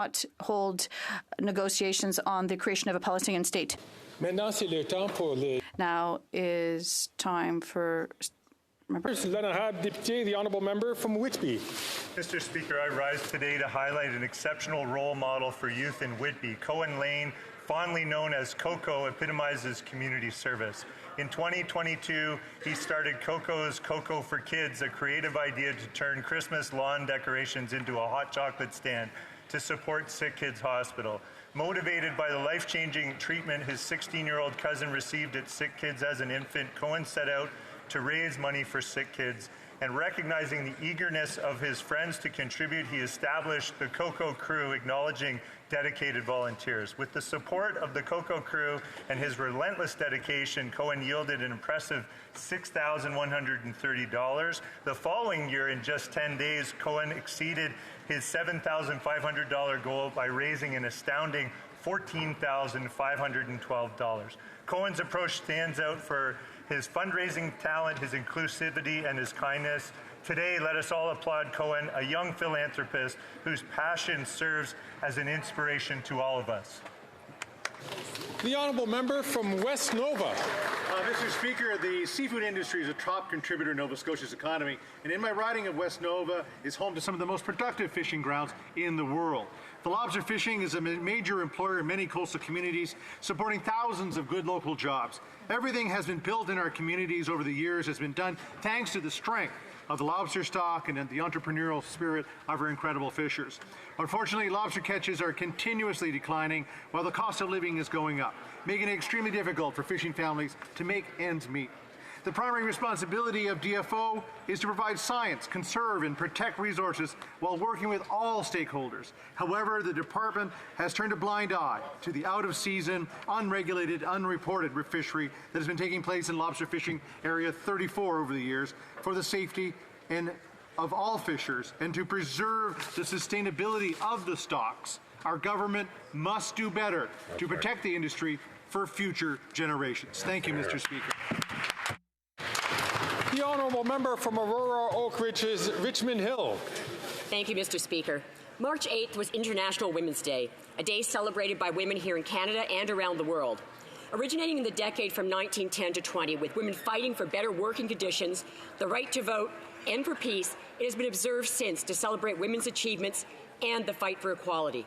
not hold negotiations on the creation of a Palestinian state. Now is time for members. The honourable member from Whitby. Mr. Speaker, I rise today to highlight an exceptional role model for youth in Whitby. Cohen Lane, fondly known as Coco, epitomizes community service. In 2022, he started Coco's Coco for Kids, a creative idea to turn Christmas lawn decorations into a hot chocolate stand to support Sick Kids Hospital. Motivated by the life-changing treatment his 16-year-old cousin received at Sick Kids as an infant, Cohen set out to raise money for sick kids, and recognizing the eagerness of his friends to contribute, he established the Coco Crew, acknowledging dedicated volunteers. With the support of the Coco Crew and his relentless dedication, Cohen yielded an impressive $6,130. The following year, in just 10 days, Cohen exceeded his $7,500 goal by raising an astounding $14,512. Cohen's approach stands out for his fundraising talent, his inclusivity, and his kindness. Today, let us all applaud Cohen, a young philanthropist whose passion serves as an inspiration to all of us. The honourable member from West Nova. Mr. Speaker, the seafood industry is a top contributor to Nova Scotia's economy, and in my riding of West Nova is home to some of the most productive fishing grounds in the world. The lobster fishing is a major employer in many coastal communities, supporting thousands of good local jobs. Everything has been built in our communities over the years has been done thanks to the strength of the lobster stock and the entrepreneurial spirit of our incredible fishers. Unfortunately, lobster catches are continuously declining while the cost of living is going up, making it extremely difficult for fishing families to make ends meet. The primary responsibility of DFO is to provide science, conserve, and protect resources while working with all stakeholders. However, the department has turned a blind eye to the out-of-season, unregulated, unreported fishery that has been taking place in Lobster Fishing Area 34 over the years for the safety of all fishers and to preserve the sustainability of the stocks. Our government must do better to protect the industry for future generations. Thank you, Mr. Speaker. The honourable member from Aurora Oak Ridges, Richmond Hill. Thank you, Mr. Speaker. March 8th was International Women's Day, a day celebrated by women here in Canada and around the world. Originating in the decade from 1910 to 20, with women fighting for better working conditions, the right to vote, and for peace, it has been observed since to celebrate women's achievements and the fight for equality.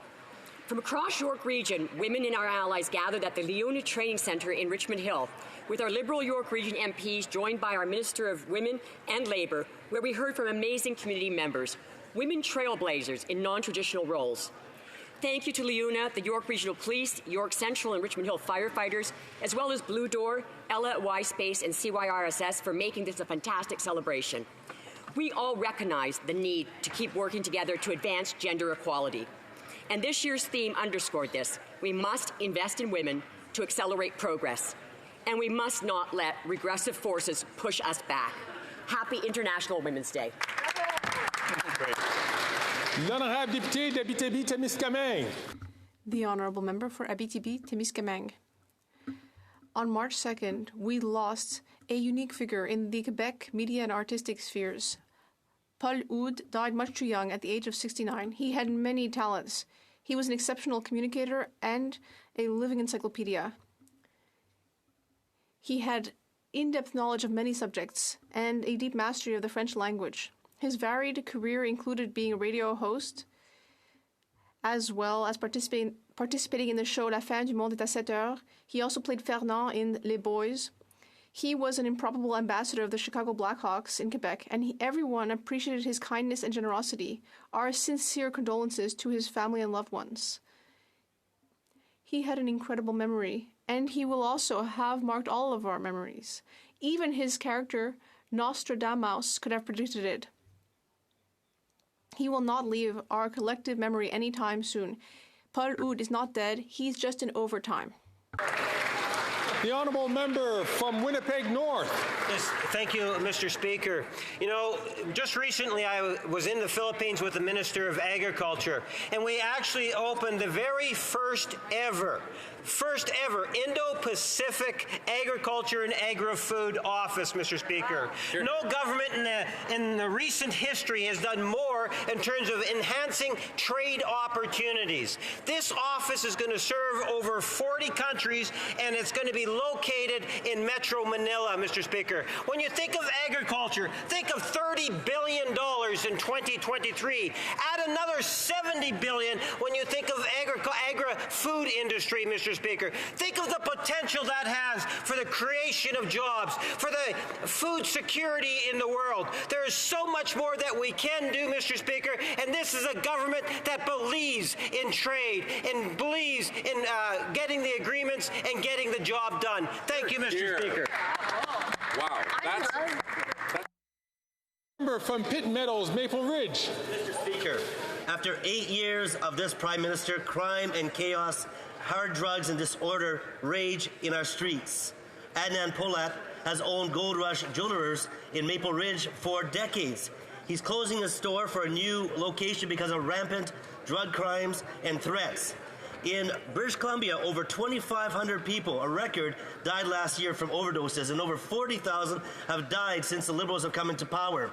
From across York Region, women and our allies gathered at the Leona Training Centre in Richmond Hill, with our Liberal York Region MPs joined by our Minister of Women and Labour, where we heard from amazing community members, women trailblazers in non-traditional roles. Thank you to Leona, the York Regional Police, York Central and Richmond Hill firefighters, as well as Blue Door, Ella at Y-Space and CYRSS for making this a fantastic celebration. We all recognize the need to keep working together to advance gender equality. And this year's theme underscored this. We must invest in women to accelerate progress. And we must not let regressive forces push us back. Happy International Women's Day. L'honorable député d'Abitibi-Témiscamingue. The honourable member for Abitibi-Témiscamingue. On March 2nd, we lost a unique figure in the Quebec media and artistic spheres. Paul Oud died much too young at the age of 69. He had many talents. He was an exceptional communicator and a living encyclopedia. He had in-depth knowledge of many subjects and a deep mastery of the French language. His varied career included being a radio host, as well as participating in the show La Fin du Monde est à 7 heures. He also played Fernand in Les Boys. He was an improbable ambassador of the Chicago Blackhawks in Quebec, and everyone appreciated his kindness and generosity. Our sincere condolences to his family and loved ones. He had an incredible memory, and he will also have marked all of our memories. Even his character, Nostradamus, could have predicted it. He will not leave our collective memory anytime soon. Paul Oud is not dead, he's just in overtime. The honourable member from Winnipeg North. Yes, thank you, Mr. Speaker. You know, just recently I was in the Philippines with the Minister of Agriculture, and we actually opened the very first ever Indo-Pacific Agriculture and Agri-Food Office, Mr. Speaker. No government in the recent history has done more for in terms of enhancing trade opportunities. This office is going to serve over 40 countries, and it's going to be located in Metro Manila, Mr. Speaker. When you think of agriculture, think of $30 billion in 2023. Add another $70 billion when you think of agri-food industry, Mr. Speaker. Think of the potential that has for the creation of jobs, for the food security in the world. There is so much more that we can do, Mr. Speaker, and this is a government that believes in trade and believes in getting the agreements and getting the job done. Thank you, Mr. Speaker. Wow. That's member from Pitt Meadows, Maple Ridge. Mr. Speaker, after 8 years of this Prime Minister, crime and chaos, hard drugs and disorder rage in our streets. Adnan Polat has owned Gold Rush Jewelers in Maple Ridge for decades. He's closing his store for a new location because of rampant drug crimes and threats. In British Columbia, over 2,500 people, a record, died last year from overdoses, and over 40,000 have died since the Liberals have come into power.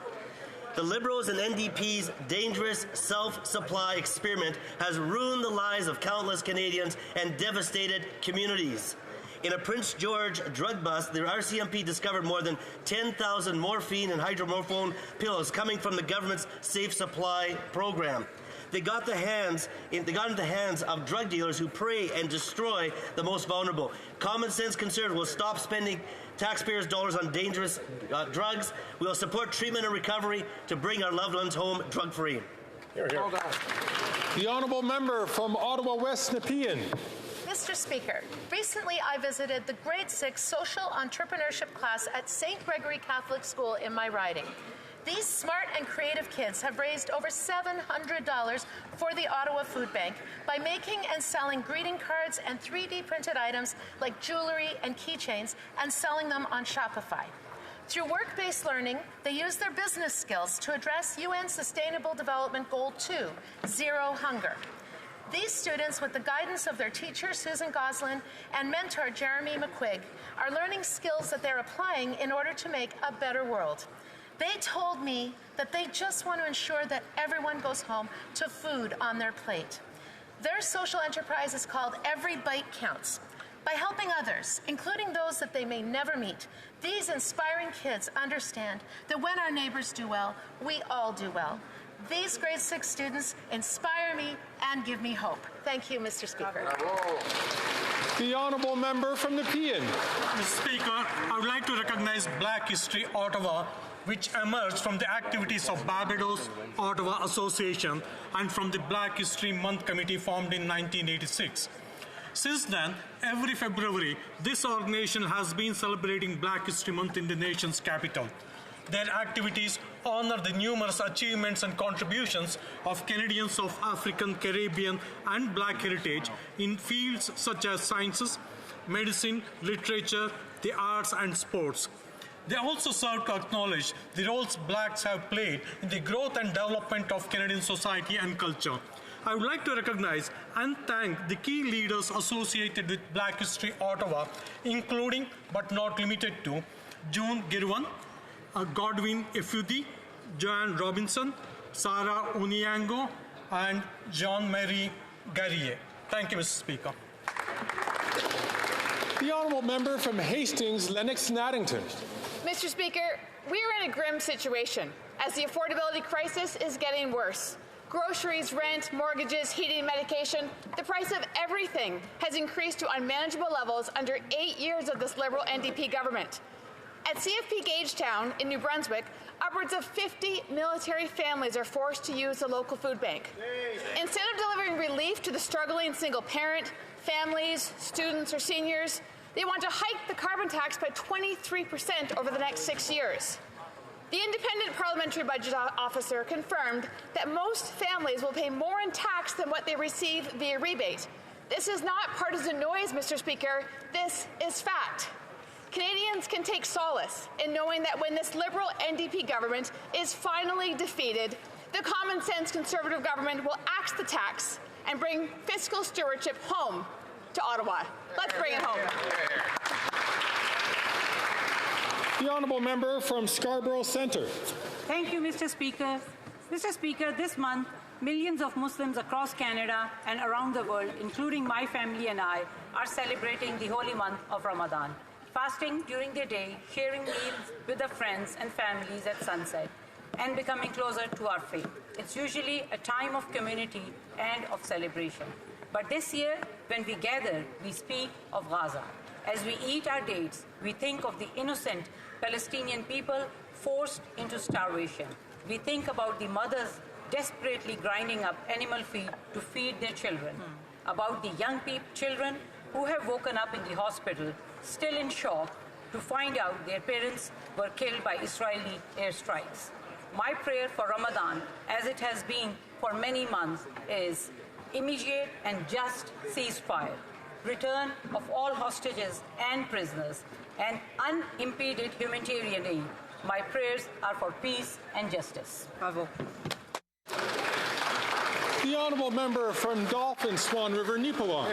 The Liberals and NDP's dangerous self-supply experiment has ruined the lives of countless Canadians and devastated communities. In a Prince George drug bust, the RCMP discovered more than 10,000 morphine and hydromorphone pills coming from the government's safe supply program. They got into the hands of drug dealers who prey and destroy the most vulnerable. Common sense conservatives will stop spending taxpayers' dollars on dangerous drugs. We will support treatment and recovery to bring our loved ones home drug-free. The honourable member from Ottawa West Nepean. Mr. Speaker, recently I visited the grade 6 social entrepreneurship class at St. Gregory Catholic School in my riding. These smart and creative kids have raised over $700 for the Ottawa Food Bank by making and selling greeting cards and 3D printed items like jewelry and keychains and selling them on Shopify. Through work-based learning, they use their business skills to address UN Sustainable Development Goal 2, Zero Hunger. These students, with the guidance of their teacher, Susan Goslin, and mentor, Jeremy McQuigg, are learning skills that they're applying in order to make a better world. They told me that they just want to ensure that everyone goes home to food on their plate. Their social enterprise is called Every Bite Counts. By helping others, including those that they may never meet, these inspiring kids understand that when our neighbors do well, we all do well. These grade 6 students inspire me and give me hope. Thank you, Mr. Speaker. The honourable member from Nepean. Mr. Speaker, I would like to recognize Black History Ottawa, which emerged from the activities of Barbados Ottawa Association and from the Black History Month Committee formed in 1986. Since then, every February, this organization has been celebrating Black History Month in the nation's capital. Their activities honor the numerous achievements and contributions of Canadians of African, Caribbean, and Black heritage in fields such as sciences, medicine, literature, the arts, and sports. They also serve to acknowledge the roles Blacks have played in the growth and development of Canadian society and culture. I would like to recognize and thank the key leaders associated with Black History Ottawa, including but not limited to June Girwan, Godwin Efudi, Joanne Robinson, Sarah Onyango, and Jean-Marie Garrier. Thank you, Mr. Speaker. The honourable member from Hastings, Lennox-Naddington. Mr. Speaker, we are in a grim situation as the affordability crisis is getting worse. Groceries, rent, mortgages, heating, medication, the price of everything has increased to unmanageable levels under 8 years of this Liberal NDP government. At CFP Gagetown in New Brunswick, upwards of 50 military families are forced to use the local food bank. Instead of delivering relief to the struggling single parent, families, students, or seniors, they want to hike the carbon tax by 23% over the next 6 years. The independent parliamentary budget officer confirmed that most families will pay more in tax than what they receive via rebate. This is not partisan noise, Mr. Speaker. This is fact. Canadians can take solace in knowing that when this Liberal NDP government is finally defeated, the common sense Conservative government will axe the tax and bring fiscal stewardship home to Ottawa. Let's bring it home. The honourable member from Scarborough Centre. Thank you, Mr. Speaker. Mr. Speaker, this month, millions of Muslims across Canada and around the world, including my family and I, are celebrating the holy month of Ramadan, fasting during the day, sharing meals with their friends and families at sunset, and becoming closer to our faith. It's usually a time of community and of celebration. But this year, when we gather, we speak of Gaza. As we eat our dates, we think of the innocent Palestinian people forced into starvation. We think about the mothers desperately grinding up animal feed to feed their children, about the young children who have woken up in the hospital, still in shock, to find out their parents were killed by Israeli airstrikes. My prayer for Ramadan, as it has been for many months, is immediate and just ceasefire, return of all hostages and prisoners, and unimpeded humanitarian aid. My prayers are for peace and justice. Bravo. The honourable member from Dolphin, Swan River, Nipawang.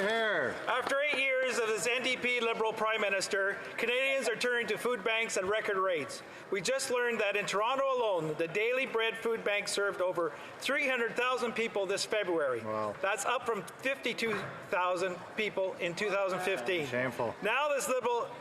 After 8 years of this NDP Liberal Prime Minister, Canadians are turning to food banks at record rates. We just learned that in Toronto alone, the Daily Bread Food Bank served over 300,000 people this February. Wow. That's up from 52,000 people in 2015. Shameful. Now this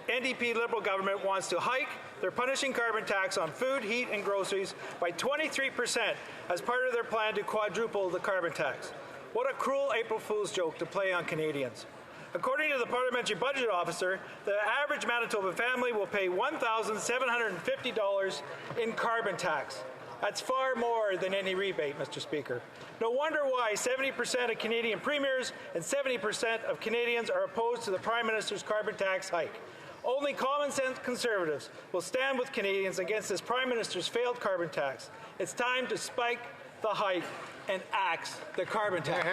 NDP Liberal government wants to hike their punishing carbon tax on food, heat, and groceries by 23% as part of their plan to quadruple the carbon tax. What a cruel April Fool's joke to play on Canadians. According to the Parliamentary Budget Officer, the average Manitoba family will pay $1,750 in carbon tax. That's far more than any rebate, Mr. Speaker. No wonder why 70% of Canadian premiers and 70% of Canadians are opposed to the Prime Minister's carbon tax hike. Only common sense Conservatives will stand with Canadians against this Prime Minister's failed carbon tax. It's time to spike the hike and axe the carbon tax.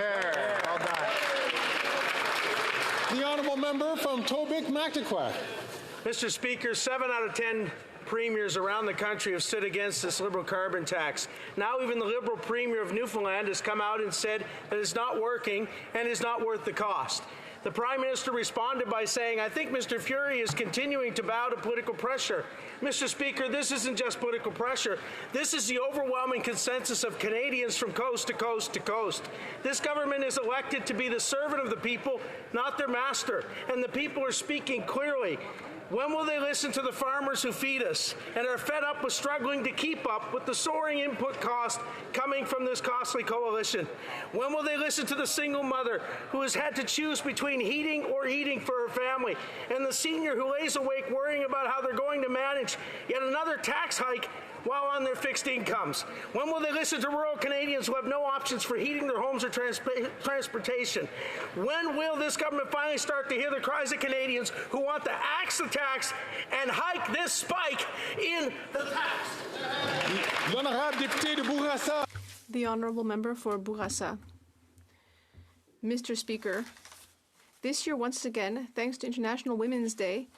Well done. The honourable member from Tobic, Mactaquac. Mr. Speaker, 7 out of 10 premiers around the country have stood against this Liberal carbon tax. Now even the Liberal Premier of Newfoundland has come out and said that it's not working and is not worth the cost. The Prime Minister responded by saying, I think Mr. Furey is continuing to bow to political pressure. Mr. Speaker, this isn't just political pressure. This is the overwhelming consensus of Canadians from coast to coast to coast. This government is elected to be the servant of the people, not their master. And the people are speaking clearly. When will they listen to the farmers who feed us and are fed up with struggling to keep up with the soaring input cost coming from this costly coalition? When will they listen to the single mother who has had to choose between heating or eating for her family, and the senior who lays awake worrying about how they're going to manage yet another tax hike while on their fixed incomes? When will they listen to rural Canadians who have no options for heating their homes or transportation? When will this government finally start to hear the cries of Canadians who want to axe the tax and hike this spike in the tax? L'honorable député de Bourassa. The honourable member for Bourassa. Mr. Speaker, this year once again, thanks to International Women's Day,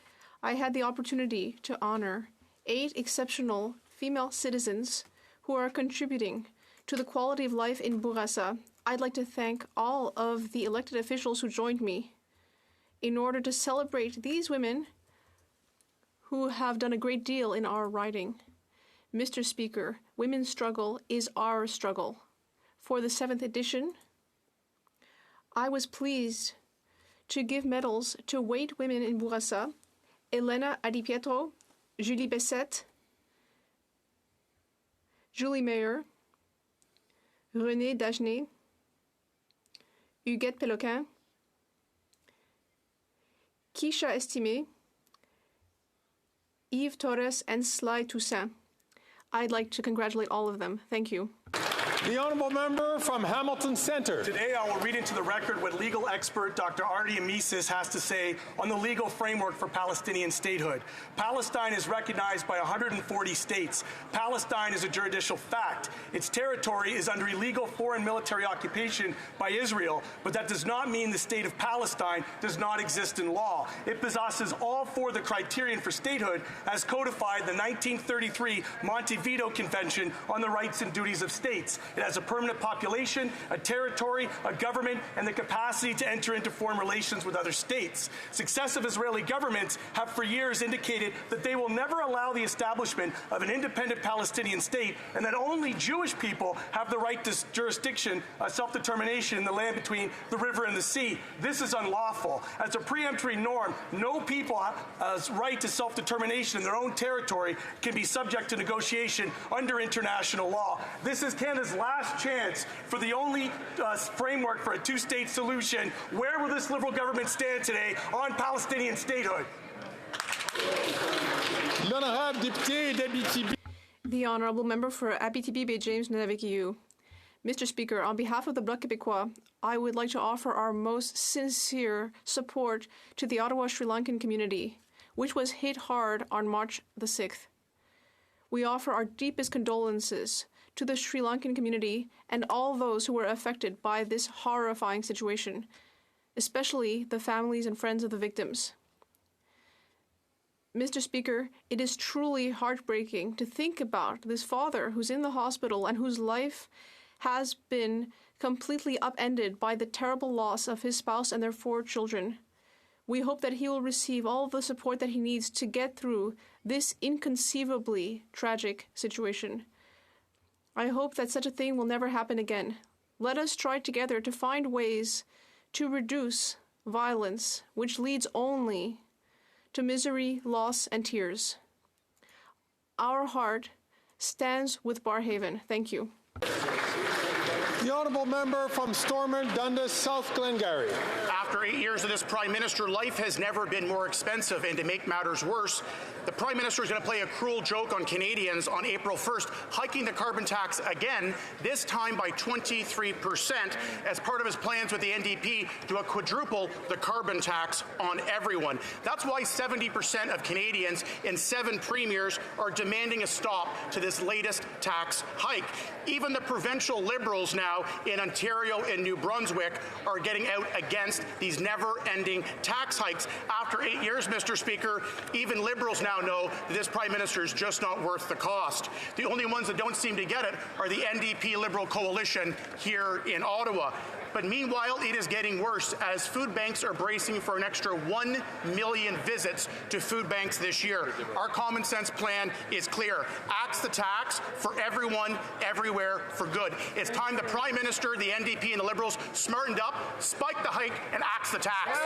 I had the opportunity to honour 8 exceptional female citizens who are contributing to the quality of life in Bourassa. I'd like to thank all of the elected officials who joined me in order to celebrate these women who have done a great deal in our riding. Mr. Speaker, women's struggle is our struggle. For the 7th edition, I was pleased to give medals to 8 women in Bourassa: Elena Adipietro, Julie Bessette, Julie Mayer, Renée Dagenet, Huguette Péloquin, Keisha Estimé, Yves Torres, and Sly Toussaint. I'd like to congratulate all of them. Thank you. The honourable member from Hamilton Centre. Today I will read into the record what legal expert Dr. Artie Amisis has to say on the legal framework for Palestinian statehood. Palestine is recognized by 140 states. Palestine is a juridical fact. Its territory is under illegal foreign military occupation by Israel, but that does not mean the state of Palestine does not exist in law. It possesses all 4 of the criterion for statehood as codified in the 1933 Montevideo Convention on the Rights and Duties of States. It has a permanent population, a territory, a government, and the capacity to enter into foreign relations with other states. Successive Israeli governments have for years indicated that they will never allow the establishment of an independent Palestinian state, and that only Jewish people have the right to jurisdiction, self-determination in the land between the river and the sea. This is unlawful. As a preemptory norm, no people's right to self-determination in their own territory can be subject to negotiation under international law. This is Canada's last chance for the only framework for a two-state solution. Where will this Liberal government stand today on Palestinian statehood? The Honourable Member for Abitibi James Nanavikiu. Mr. Speaker, on behalf of the Bloc Québécois, I would like to offer our most sincere support to the Ottawa Sri Lankan community, which was hit hard on March the 6th. We offer our deepest condolences to the Sri Lankan community and all those who were affected by this horrifying situation, especially the families and friends of the victims. Mr. Speaker, it is truly heartbreaking to think about this father who's in the hospital and whose life has been completely upended by the terrible loss of his spouse and their 4 children. We hope that he will receive all the support that he needs to get through this inconceivably tragic situation. I hope that such a thing will never happen again. Let us try together to find ways to reduce violence, which leads only to misery, loss, and tears. Our heart stands with Barrhaven. Thank you. The honourable member from Stormont, Dundas, South Glengarry. After 8 years of this Prime Minister, life has never been more expensive, and to make matters worse, the Prime Minister is going to play a cruel joke on Canadians on April 1st, hiking the carbon tax again, this time by 23%, as part of his plans with the NDP to quadruple the carbon tax on everyone. That's why 70% of Canadians in 7 premiers are demanding a stop to this latest tax hike. Even the provincial Liberals now in Ontario and New Brunswick are getting out against these never-ending tax hikes. After 8 years, Mr. Speaker, even Liberals now know that this Prime Minister is just not worth the cost. The only ones that don't seem to get it are the NDP Liberal coalition here in Ottawa. But meanwhile, it is getting worse as food banks are bracing for an extra 1 million visits to food banks this year. Our common sense plan is clear. Axe the tax for everyone, everywhere, for good. It's time the Prime Minister, the NDP, and the Liberals smartened up, spiked the hike, and axed the tax.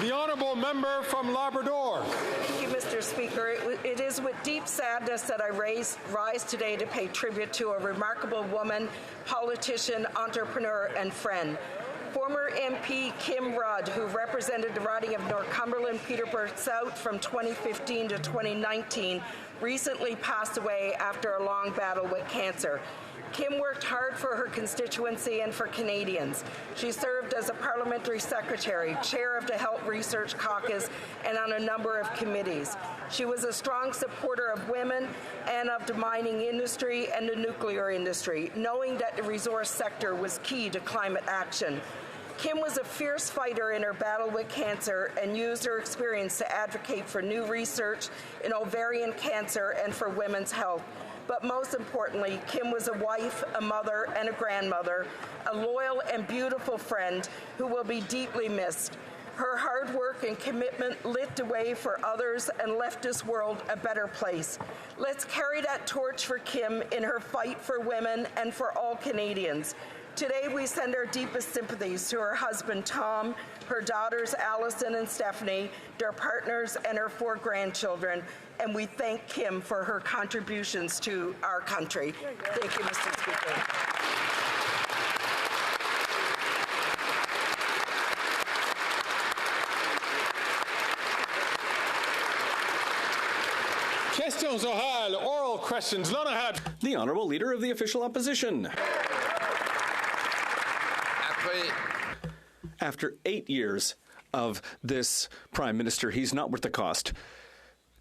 The honourable member from Labrador. Thank you, Mr. Speaker. It is with deep sadness that I rise today to pay tribute to a remarkable woman, politician, entrepreneur, and friend. Former MP Kim Rudd, who represented the riding of Northumberland, Peterborough South from 2015 to 2019, recently passed away after a long battle with cancer. Kim worked hard for her constituency and for Canadians. She served as a parliamentary secretary, chair of the Health Research Caucus, and on a number of committees. She was a strong supporter of women and of the mining industry and the nuclear industry, knowing that the resource sector was key to climate action. Kim was a fierce fighter in her battle with cancer and used her experience to advocate for new research in ovarian cancer and for women's health. But most importantly, Kim was a wife, a mother, and a grandmother, a loyal and beautiful friend who will be deeply missed. Her hard work and commitment lit the way for others and left this world a better place. Let's carry that torch for Kim in her fight for women and for all Canadians. Today, we send our deepest sympathies to her husband, Tom, her daughters, Allison and Stephanie, their partners, and her 4 grandchildren. And we thank Kim for her contributions to our country. Thank you, Mr. Speaker. Questions orales, oral questions. Lonahat. The Honourable Leader of the Official Opposition. After 8 years of this Prime Minister, he's not worth the cost.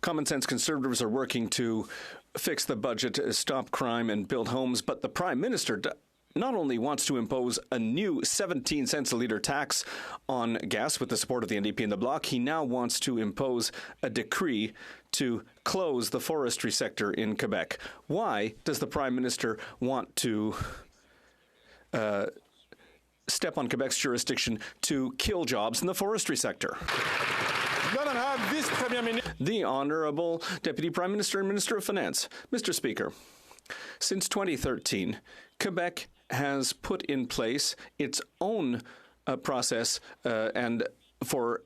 Common sense Conservatives are working to fix the budget, stop crime, and build homes, but the Prime Minister not only wants to impose a new 17 cents a litre tax on gas with the support of the NDP and the Bloc, he now wants to impose a decree to close the forestry sector in Quebec. Why does the Prime Minister want to step on Quebec's jurisdiction to kill jobs in the forestry sector? The Honourable Deputy Prime Minister and Minister of Finance. Mr. Speaker, since 2013, Quebec has put in place its own process and for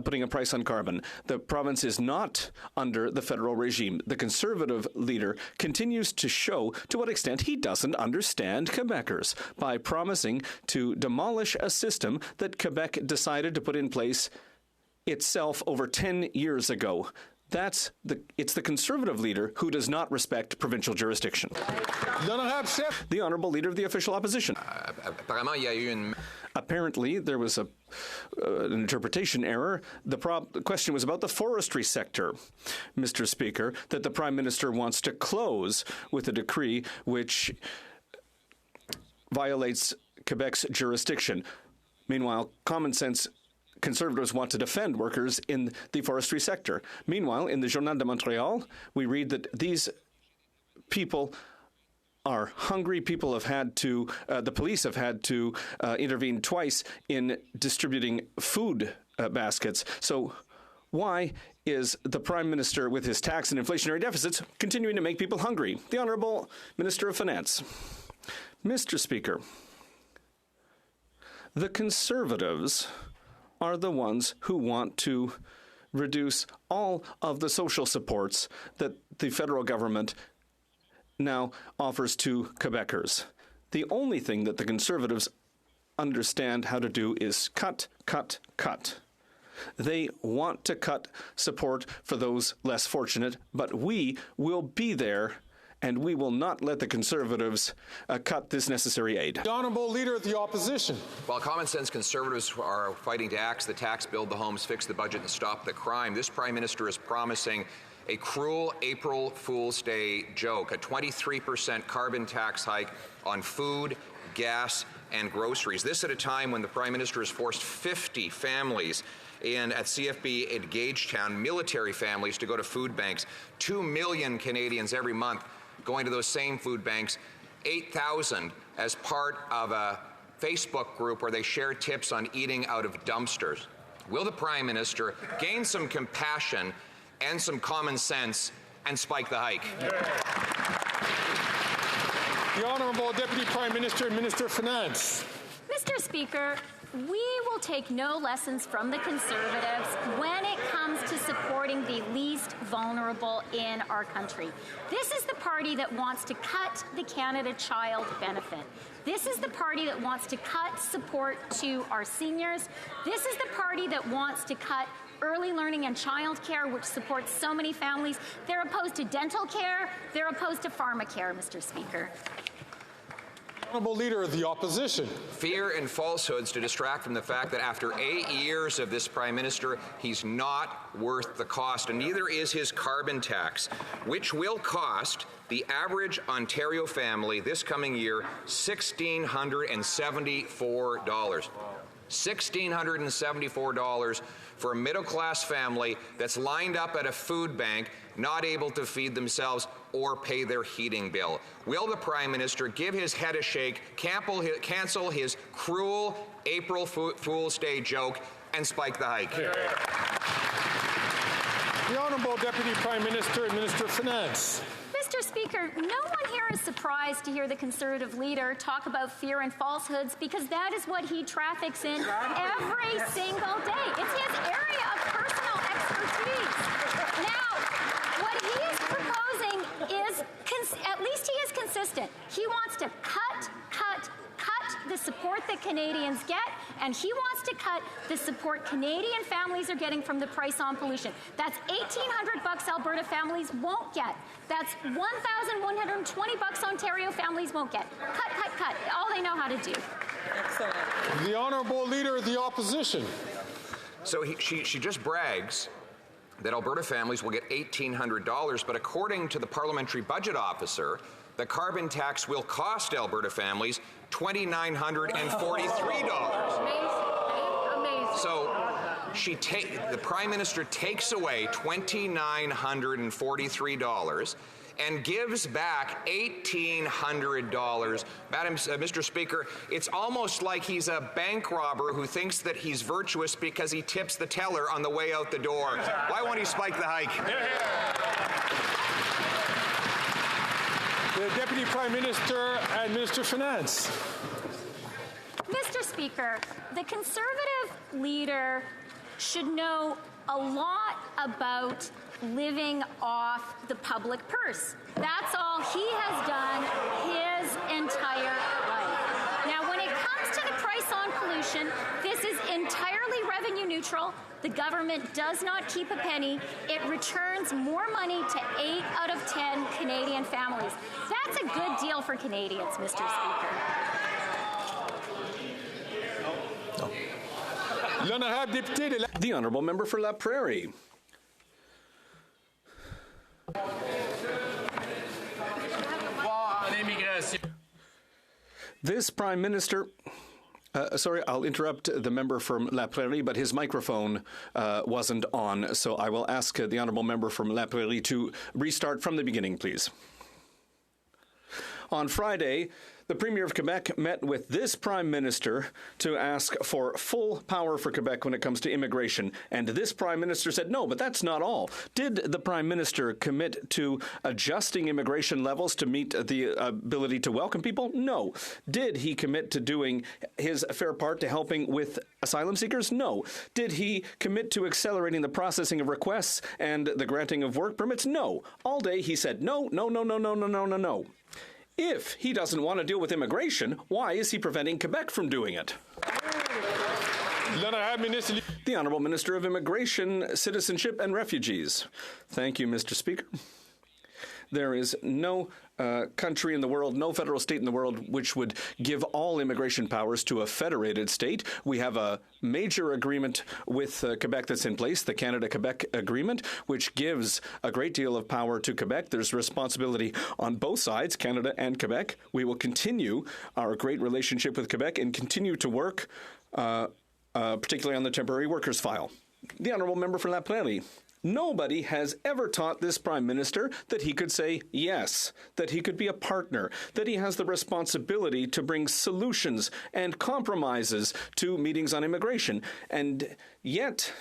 putting a price on carbon. The province is not under the federal regime. The Conservative leader continues to show to what extent he doesn't understand Quebecers by promising to demolish a system that Quebec decided to put in place itself over 10 years ago. It's the Conservative leader who does not respect provincial jurisdiction. The Honourable Leader of the Official Opposition. Apparently, there was an interpretation error. The question was about the forestry sector, Mr. Speaker, that the Prime Minister wants to close with a decree which violates Quebec's jurisdiction. Meanwhile, common sense Conservatives want to defend workers in the forestry sector. Meanwhile, in the Journal de Montréal, we read that these people are hungry. People have had to, the police have had to intervene twice in distributing food baskets. So why is the Prime Minister, with his tax and inflationary deficits, continuing to make people hungry? The Honourable Minister of Finance. Mr. Speaker, the Conservatives are the ones who want to reduce all of the social supports that the federal government now offers to Quebecers. The only thing that the Conservatives understand how to do is cut, cut, cut. They want to cut support for those less fortunate, but we will be there and we will not let the Conservatives cut this necessary aid. The Honourable Leader of the Opposition. While common sense Conservatives are fighting to axe the tax, build the homes, fix the budget, and stop the crime, this Prime Minister is promising a cruel April Fool's Day joke, a 23% carbon tax hike on food, gas, and groceries. This at a time when the Prime Minister has forced 50 families at CFB in Gagetown, military families, to go to food banks. 2 million Canadians every month going to those same food banks, 8,000 as part of a Facebook group where they share tips on eating out of dumpsters. Will the Prime Minister gain some compassion and some common sense and spike the hike? The Honourable Deputy Prime Minister and Minister of Finance. Mr. Speaker, we will take no lessons from the Conservatives when it comes to supporting the least vulnerable in our country. This is the party that wants to cut the Canada Child benefit. This is the party that wants to cut support to our seniors. This is the party that wants to cut early learning and child care, which supports so many families. They're opposed to dental care. They're opposed to pharmacare, Mr. Speaker. Honourable Leader of the Opposition. Fear and falsehoods to distract from the fact that after 8 years of this Prime Minister, he's not worth the cost, and neither is his carbon tax, which will cost the average Ontario family this coming year $1,674. $1,674 for a middle-class family that's lined up at a food bank, not able to feed themselves or pay their heating bill. Will the Prime Minister give his head a shake, cancel his cruel April Fool's Day joke, and spike the hike? The Honourable Deputy Prime Minister and Minister of Finance. Mr. Speaker, no one here is surprised to hear the Conservative leader talk about fear and falsehoods, because that is what he traffics in every single day. It's his area of personal expertise. Now, what he is proposing is, at least he is consistent. He wants to cut the support that Canadians get, and he wants to cut the support Canadian families are getting from the price on pollution. That's $1,800 Alberta families won't get. That's $1,120 Ontario families won't get. Cut. All they know how to do. Excellent. The Honourable Leader of the Opposition. So she just brags that Alberta families will get $1,800, but according to the Parliamentary Budget Officer, the carbon tax will cost Alberta families $2,943. Amazing. So the Prime Minister takes away $2,943 and gives back $1,800. Mr. Speaker, it's almost like he's a bank robber who thinks that he's virtuous because he tips the teller on the way out the door. Why won't he spike the hike? The Deputy Prime Minister and Minister of Finance. Mr. Speaker, the Conservative leader should know a lot about living off the public purse. That's all he has done his entire life. Now, when it comes to the price on pollution, this is entirely revenue neutral. The government does not keep a penny. It returns more money to 8 out of 10 Canadian families. That's a good deal for Canadians, Mr. Speaker. The Honourable Member for La Prairie. This Prime Minister... sorry, I'll interrupt the member from La Prairie, but his microphone wasn't on, so I will ask the Honourable Member from La Prairie to restart from the beginning, please. On Friday, the Premier of Quebec met with this Prime Minister to ask for full power for Quebec when it comes to immigration. And this Prime Minister said, no, but that's not all. Did the Prime Minister commit to adjusting immigration levels to meet the ability to welcome people? No. Did he commit to doing his fair part to helping with asylum seekers? No. Did he commit to accelerating the processing of requests and the granting of work permits? No. All day he said, no, no, no, no, no, no, no, no, no. If he doesn't want to deal with immigration, why is he preventing Quebec from doing it? The Honourable Minister of Immigration, Citizenship and Refugees. Thank you, Mr. Speaker. There is no country in the world, no federal state in the world which would give all immigration powers to a federated state. We have a major agreement with Quebec that's in place, the Canada-Quebec Agreement, which gives a great deal of power to Quebec. There's responsibility on both sides, Canada and Quebec. We will continue our great relationship with Quebec and continue to work, particularly on the temporary workers file. The Honourable Member for La Prairie. Nobody has ever taught this Prime Minister that he could say yes, that he could be a partner, that he has the responsibility to bring solutions and compromises to meetings on immigration. And yet,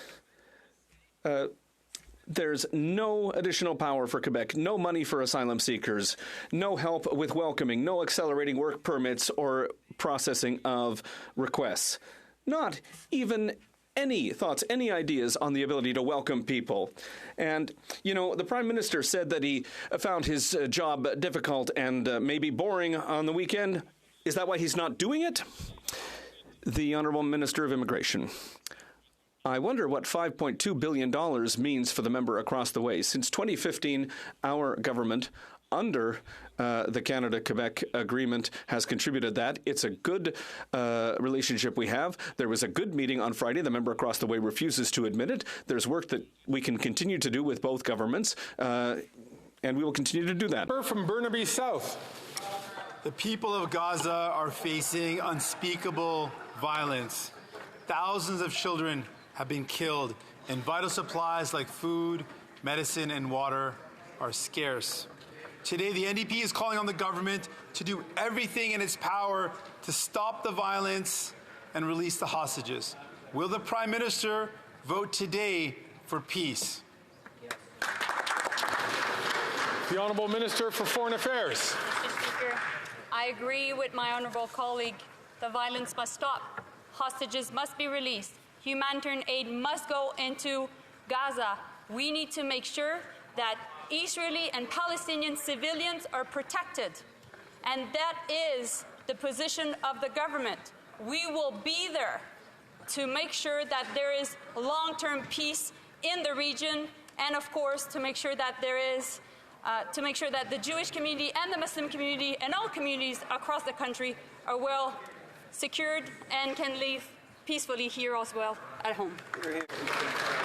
there's no additional power for Quebec, no money for asylum seekers, no help with welcoming, no accelerating work permits or processing of requests. Not even any thoughts, any ideas on the ability to welcome people. And, you know, the Prime Minister said that he found his job difficult and maybe boring on the weekend. Is that why he's not doing it? The Honourable Minister of Immigration. I wonder what $5.2 billion means for the member across the way. Since 2015, our government, under the Canada-Quebec Agreement, has contributed that. It's a good relationship we have. There was a good meeting on Friday. The member across the way refuses to admit it. There's work that we can continue to do with both governments, and we will continue to do that. From Burnaby South. The people of Gaza are facing unspeakable violence. Thousands of children have been killed, and vital supplies like food, medicine, and water are scarce. Today, the NDP is calling on the government to do everything in its power to stop the violence and release the hostages. Will the Prime Minister vote today for peace? The Honourable Minister for Foreign Affairs. Mr. Speaker, I agree with my honourable colleague. The violence must stop. Hostages must be released. Humanitarian aid must go into Gaza. We need to make sure that Israeli and Palestinian civilians are protected. And that is the position of the government. We will be there to make sure that there is long-term peace in the region, and of course to make sure that there is the Jewish community and the Muslim community and all communities across the country are well secured and can live peacefully here as well at home.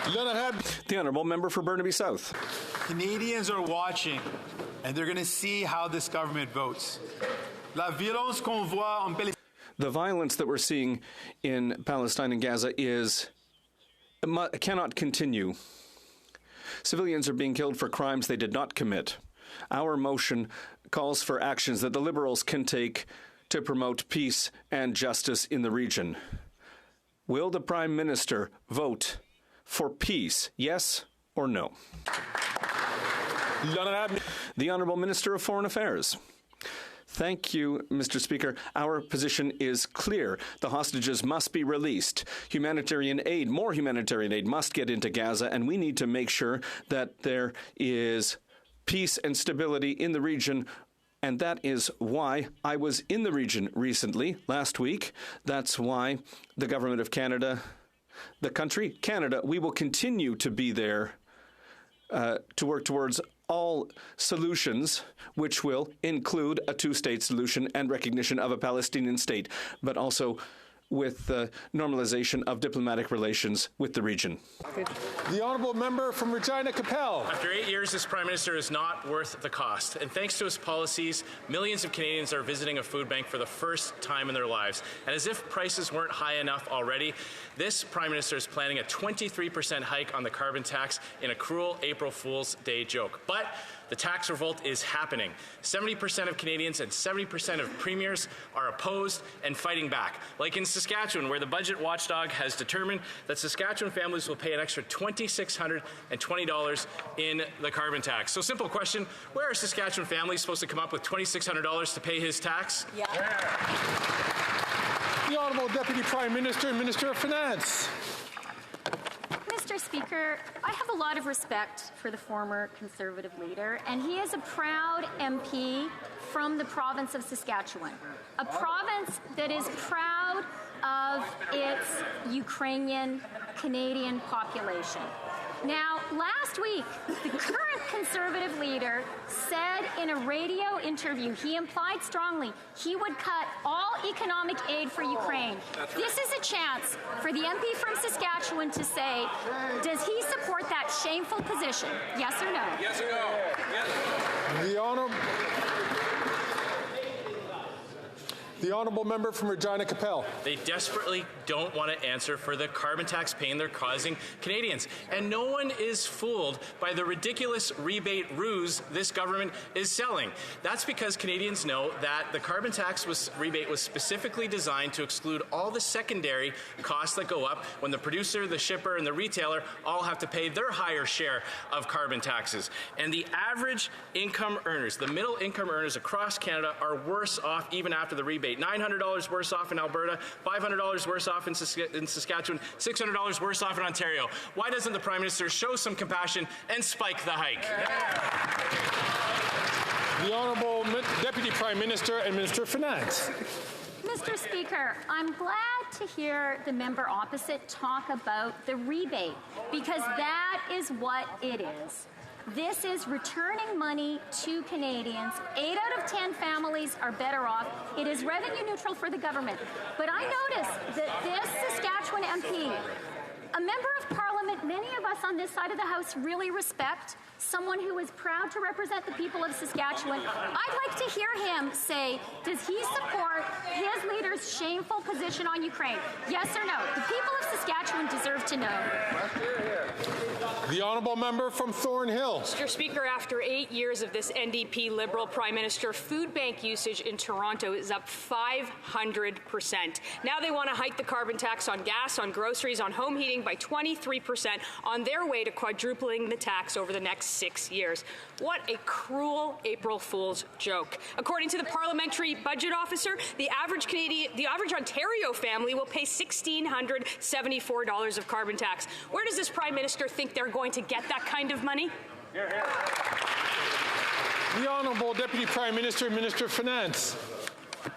The Honourable Member for Burnaby South. Canadians are watching, and they're going to see how this government votes. La violence qu'on voit en The violence that we're seeing in Palestine and Gaza is cannot continue. Civilians are being killed for crimes they did not commit. Our motion calls for actions that the Liberals can take to promote peace and justice in the region. Will the Prime Minister vote for peace, yes or no? The Honourable Minister of Foreign Affairs. Thank you, Mr. Speaker. Our position is clear. The hostages must be released. Humanitarian aid, more humanitarian aid must get into Gaza, and we need to make sure that there is peace and stability in the region. And that is why I was in the region recently, last week. That's why the Government of Canada, the country, Canada, we will continue to be there to work towards all solutions, which will include a two-state solution and recognition of a Palestinian state, but also with the normalization of diplomatic relations with the region. The honourable member from Regina Capel. After 8 years, this Prime Minister is not worth the cost. And thanks to his policies, millions of Canadians are visiting a food bank for the first time in their lives. And as if prices weren't high enough already, this Prime Minister is planning a 23% hike on the carbon tax in a cruel April Fool's Day joke. But the tax revolt is happening. 70% of Canadians and 70% of premiers are opposed and fighting back. Like in Saskatchewan, where the budget watchdog has determined that Saskatchewan families will pay an extra $2,620 in the carbon tax. So simple question, where are Saskatchewan families supposed to come up with $2,600 to pay his tax? Yeah. The Honourable Deputy Prime Minister and Minister of Finance. Mr. Speaker, I have a lot of respect for the former Conservative leader, and he is a proud MP from the province of Saskatchewan, a province that is proud of its Ukrainian Canadian population. Now, last week, the current Conservative leader said in a radio interview, he implied strongly he would cut all economic aid for Ukraine. This is a chance for the MP from Saskatchewan to say, does he support that shameful position? Yes or no? Yes or no? Yes. The honourable member from Regina Capel. They desperately don't want to answer for the carbon tax pain they're causing Canadians. And no one is fooled by the ridiculous rebate ruse this government is selling. That's because Canadians know that the carbon tax rebate was specifically designed to exclude all the secondary costs that go up when the producer, the shipper, and the retailer all have to pay their higher share of carbon taxes. And the average income earners, the middle income earners across Canada, are worse off even after the rebate. $900 worse off in Alberta, $500 worse off in Saskatchewan, $600 worse off in Ontario. Why doesn't the Prime Minister show some compassion and spike the hike? The Honourable Deputy Prime Minister and Minister of Finance. Mr. Speaker, I'm glad to hear the member opposite talk about the rebate, because that is what it is. This is returning money to Canadians. 8 out of 10 families are better off. It is revenue neutral for the government. But I noticed that this Saskatchewan MP, a member of Parliament many of us on this side of the House really respect, someone who is proud to represent the people of Saskatchewan, I'd like to hear him say, does he support his leader's shameful position on Ukraine? Yes or no? The people of Saskatchewan deserve to know. The honourable member from Thornhill. Mr. Speaker, after 8 years of this NDP Liberal Prime Minister, food bank usage in Toronto is up 500%. Now they want to hike the carbon tax on gas, on groceries, on home heating by 23%, on their way to quadrupling the tax over the next 6 years. What a cruel April Fool's joke. According to the Parliamentary Budget Officer, the average Ontario family will pay $1,674 of carbon tax. Where does this Prime Minister think they're going to get that kind of money? The Honourable Deputy Prime Minister and Minister of Finance.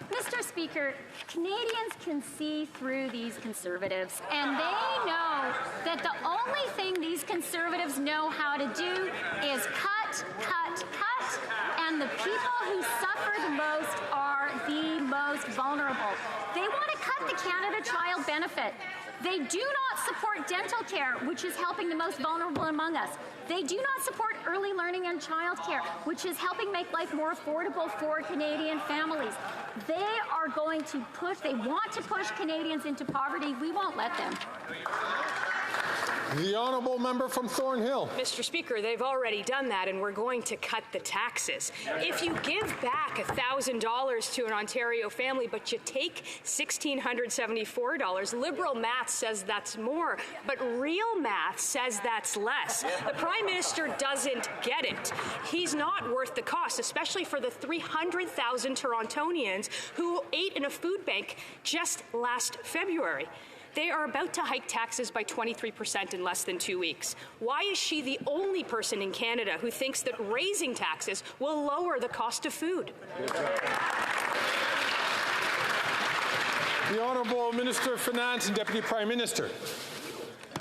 Mr. Speaker, Canadians can see through these Conservatives, and they know that the only thing these Conservatives know how to do is cut, cut, cut, and the people who suffer the most are the most vulnerable. They want to cut the Canada Child benefit. They do not support dental care, which is helping the most vulnerable among us. They do not support early learning and childcare, which is helping make life more affordable for Canadian families. They want to push Canadians into poverty. We won't let them. The honourable member from Thornhill. Mr. Speaker, they've already done that, and we're going to cut the taxes. If you give back $1,000 to an Ontario family, but you take $1,674, Liberal math says that's more, but real math says that's less. The Prime Minister doesn't get it. He's not worth the cost, especially for the 300,000 Torontonians who ate in a food bank just last February. They are about to hike taxes by 23% in less than 2 weeks. Why is she the only person in Canada who thinks that raising taxes will lower the cost of food? The Honourable Minister of Finance and Deputy Prime Minister.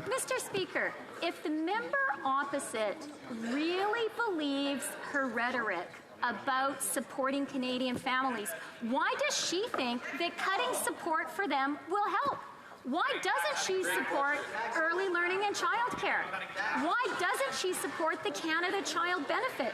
Mr. Speaker, if the member opposite really believes her rhetoric about supporting Canadian families, why does she think that cutting support for them will help? Why doesn't she support early learning and childcare? Why doesn't she support the Canada Child Benefit,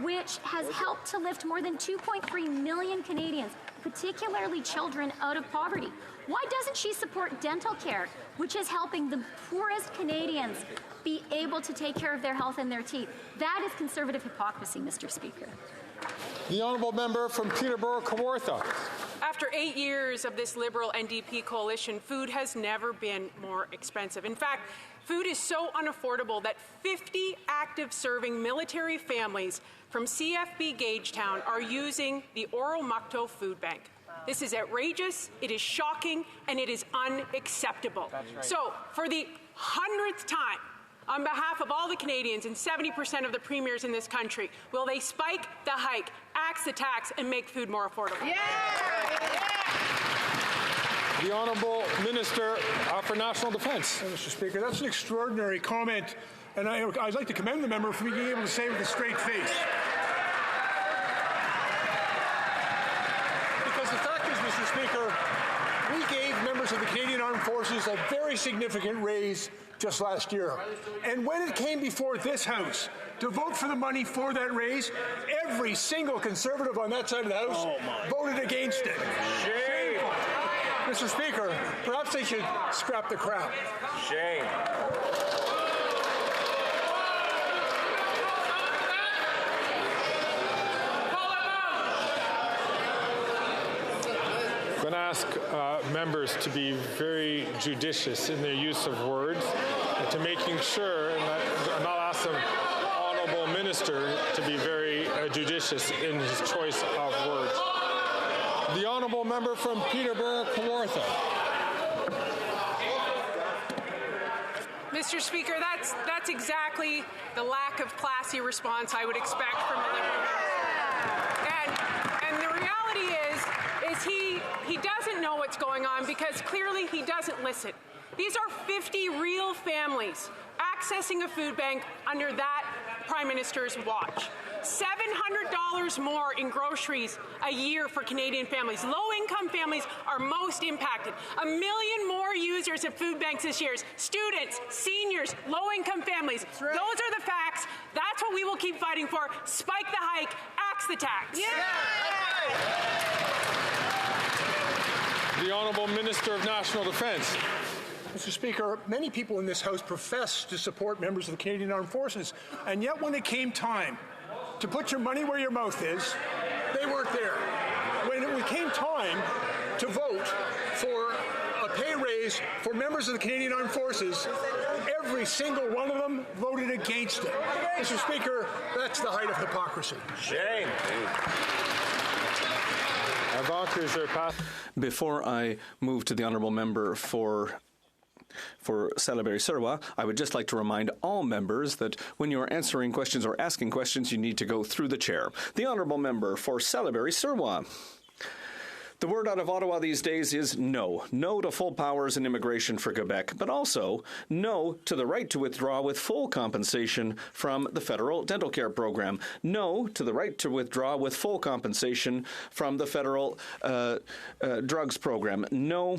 which has helped to lift more than 2.3 million Canadians, particularly children, out of poverty? Why doesn't she support dental care, which is helping the poorest Canadians be able to take care of their health and their teeth? That is Conservative hypocrisy, Mr. Speaker. The honourable member from Peterborough-Kawartha. After 8 years of this Liberal NDP coalition, food has never been more expensive. In fact, food is so unaffordable that 50 active serving military families from CFB Gagetown are using the Oromocto Food Bank. This is outrageous, it is shocking, and it is unacceptable. Right. So, for the 100th time, on behalf of all the Canadians and 70% of the premiers in this country, will they spike the hike, axe the tax, and make food more affordable? Yeah! The Honourable Minister for National Defence. Mr. Speaker, that's an extraordinary comment, and I'd like to commend the member for being able to say it with a straight face. Because the fact is, Mr. Speaker, we gave members of the Canadian Armed Forces a very significant raise just last year. And when it came before this House to vote for the money for that raise, every single Conservative on that side of the House voted against it. Shame. Mr. Speaker, perhaps they should scrap the crap. Shame. I'm going to ask members to be very judicious in their use of words, and to making sure, and I'll ask the Honourable Minister to be very judicious in his choice of words. The Honourable Member from Peterborough-Kawartha. Mr. Speaker, that's exactly the lack of classy response I would expect from a Liberal member. And the reality is he doesn't know what's going on because clearly he doesn't listen. These are 50 real families accessing a food bank under that Prime Minister's watch. $700 more in groceries a year for Canadian families. Low-income families are most impacted. 1 million more users of food banks this year. Students, seniors, low-income families. Right. Those are the facts. That's what we will keep fighting for. Spike the hike, axe the tax. Yeah. The Honourable Minister of National Defence. Mr. Speaker, many people in this House profess to support members of the Canadian Armed Forces, and yet when it came time to put your money where your mouth is, they weren't there. When it came time to vote for a pay raise for members of the Canadian Armed Forces, every single one of them voted against it. Mr. Speaker, that's the height of hypocrisy. Shame. Before I move to the Honourable Member for Salaberry-Surwa, I would just like to remind all members that when you are answering questions or asking questions, you need to go through the chair. The Honourable Member for Salaberry-Surwa. The word out of Ottawa these days is no. No to full powers in immigration for Quebec, but also no to the right to withdraw with full compensation from the federal dental care program. No to the right to withdraw with full compensation from the federal drugs program. No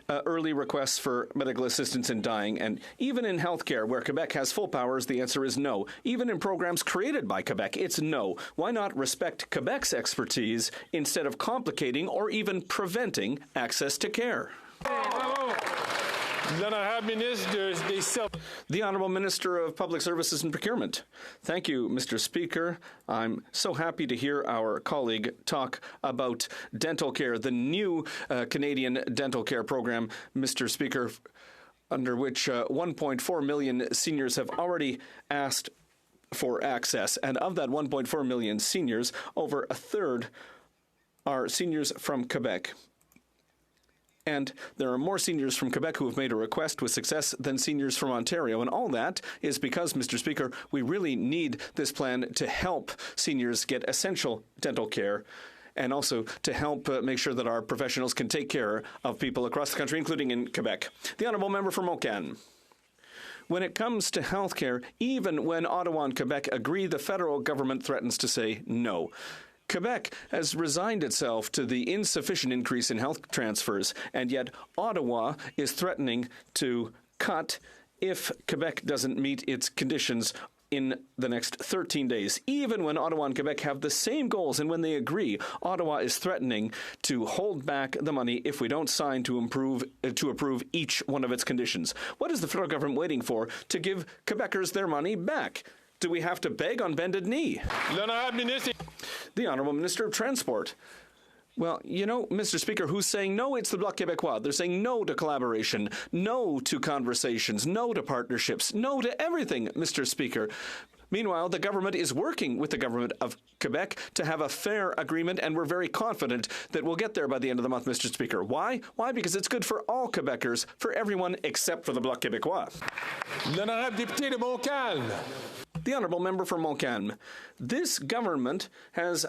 early requests for medical assistance in dying. And even in healthcare, where Quebec has full powers, the answer is no. Even in programs created by Quebec, it's no. Why not respect Quebec's expertise instead of complicating or even preventing access to care? The Honourable Minister of Public Services and Procurement. Thank you, Mr. Speaker. I'm so happy to hear our colleague talk about dental care, the new Canadian dental care program, Mr. Speaker, under which 1.4 million seniors have already asked for access. And of that 1.4 million seniors, over a third are seniors from Quebec. And there are more seniors from Quebec who have made a request with success than seniors from Ontario. And all that is because, Mr. Speaker, we really need this plan to help seniors get essential dental care and also to help make sure that our professionals can take care of people across the country, including in Quebec. The Honourable Member for Moncton. When it comes to health care, even when Ottawa and Quebec agree, the federal government threatens to say no. Quebec has resigned itself to the insufficient increase in health transfers, and yet Ottawa is threatening to cut if Quebec doesn't meet its conditions in the next 13 days. Even when Ottawa and Quebec have the same goals and when they agree, Ottawa is threatening to hold back the money if we don't sign to approve each one of its conditions. What is the federal government waiting for to give Quebecers their money back? Do we have to beg on bended knee? The Honourable Minister of Transport. Well, you know, Mr. Speaker, who's saying no? It's the Bloc Québécois. They're saying no to collaboration, no to conversations, no to partnerships, no to everything, Mr. Speaker. Meanwhile, the government is working with the government of Quebec to have a fair agreement, and we're very confident that we'll get there by the end of the month, Mr. Speaker. Why? Why? Because it's good for all Quebecers, for everyone except for the Bloc Québécois. L'honorable député de Montcalm. The Honourable Member for Montcalm. This government has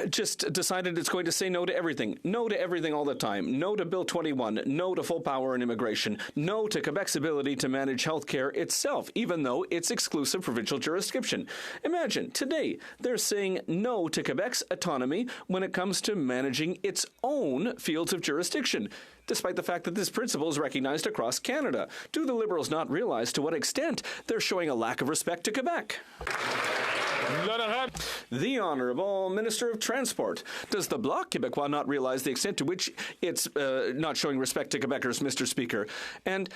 just decided it's going to say no to everything. No to everything all the time. No to Bill 21. No to full power in immigration. No to Quebec's ability to manage health care itself, even though it's exclusive provincial jurisdiction. Imagine, today, they're saying no to Quebec's autonomy when it comes to managing its own fields of jurisdiction, despite the fact that this principle is recognized across Canada. Do the Liberals not realize to what extent they're showing a lack of respect to Quebec? The Honourable Minister of Transport. Does the Bloc Québécois not realize the extent to which it's not showing respect to Quebecers, Mr. Speaker? And,